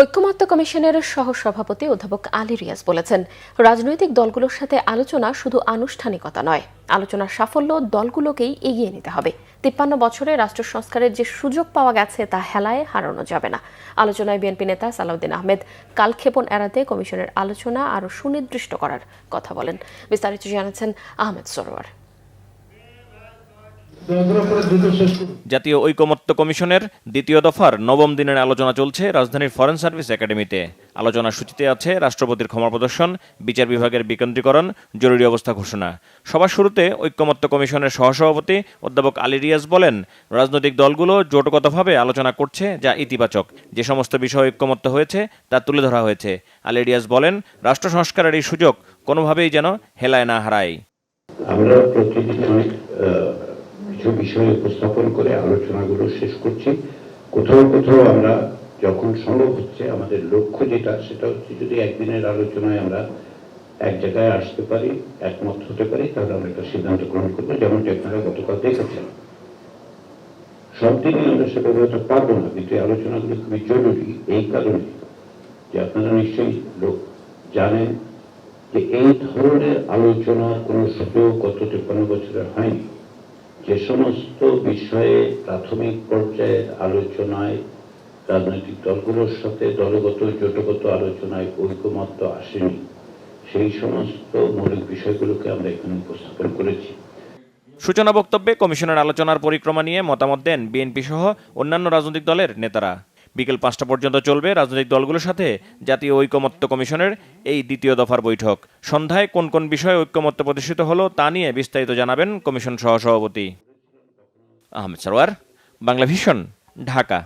ঐক্যমত্য কমিশনের সহসভাপতি অধ্যাপক আলী রিয়াজ বলেছেন, রাজনৈতিক দলগুলোর সাথে আলোচনা শুধু আনুষ্ঠানিকতা নয়, আলোচনার সাফল্য দলগুলোকেই এগিয়ে নিতে হবে। ৫৩ বছরে রাষ্ট্র সংস্কারের যে সুযোগ পাওয়া গেছে তা হেলায় হারানো যাবে না। আলোচনায় বিএনপি নেতা সালাউদ্দিন আহমেদ কালক্ষেপণ এড়াতে কমিশনের আলোচনা আরও সুনির্দিষ্ট করার কথা বলেন। বিস্তারিত জানাচ্ছেন আহমেদ সরোয়ার। জাতীয় ঐকমত্য কমিশনের দ্বিতীয় দফার নবম দিনের আলোচনা চলছে রাজধানীর ফরেন সার্ভিস একাডেমিতে। আলোচনার সূচিতে আছে রাষ্ট্রপতির ক্ষমা প্রদর্শন, বিচার বিভাগের বিকেন্দ্রীকরণ, জরুরি অবস্থা ঘোষণা। সবার শুরুতে ঐকমত্য কমিশনের সহসভাপতি অধ্যাপক আলী রিয়াজ বলেন, রাজনৈতিক দলগুলো জোটগতভাবে আলোচনা করছে, যা ইতিবাচক। যে সমস্ত বিষয় ঐকমত্য হয়েছে তা তুলে ধরা হয়েছে। আলী রিয়াজ বলেন, রাষ্ট্র সংস্কারের এই সুযোগ কোনোভাবেই যেন হেলায় না হারায়। আমরা প্রতিদিন কিছু বিষয় উপস্থাপন করে আলোচনাগুলো শেষ করছি। কোথাও কোথাও আমরা যখন সম্ভব হচ্ছে, আমাদের লক্ষ্য সেটা হচ্ছে যদি একদিনের আলোচনায় আমরা এক জায়গায় আসতে পারি, একমত হতে পারি, তাহলে আমরা একটা সিদ্ধান্ত গ্রহণ করবো, যেমনটি আপনারা গতকাল দেখেছেন। সব দিনই আমরা সেটা হতে পারবো না, কিন্তু এই আলোচনাগুলো খুবই জরুরি এই কারণে যে আপনারা নিশ্চয়ই জানেন যে এই ধরনের আলোচনার কোনো সুযোগ গত ৫৩ বছরে হয়নি। যে সমস্ত বিষয়ে প্রাথমিক পর্যায়ের আলোচনায় রাজনৈতিক দলগুলোর সাথে দলগত জোটগত আলোচনায় ঐকমত্য আসেনি, সেই সমস্ত মৌলিক বিষয়গুলোকে আমরা এখানে উপস্থাপন করেছি। সূচনা বক্তব্যে কমিশনের আলোচনার পরিক্রমা নিয়ে মতামত দেন বিএনপি সহ অন্যান্য রাজনৈতিক দলের নেতারা। বিকেল ৫টা পর্যন্ত চলবে রাজনৈতিক দলগুলোর সাথে জাতীয় ঐকমত্য কমিশনের এই দ্বিতীয় দফার বৈঠক। সন্ধ্যায় কোন কোন বিষয়ে ঐকমত্য প্রতিষ্ঠিত হলো তা নিয়ে বিস্তারিত জানাবেন কমিশন সহসভাপতি। আহমেদ সরোয়ার, বাংলা ভিশন, ঢাকা।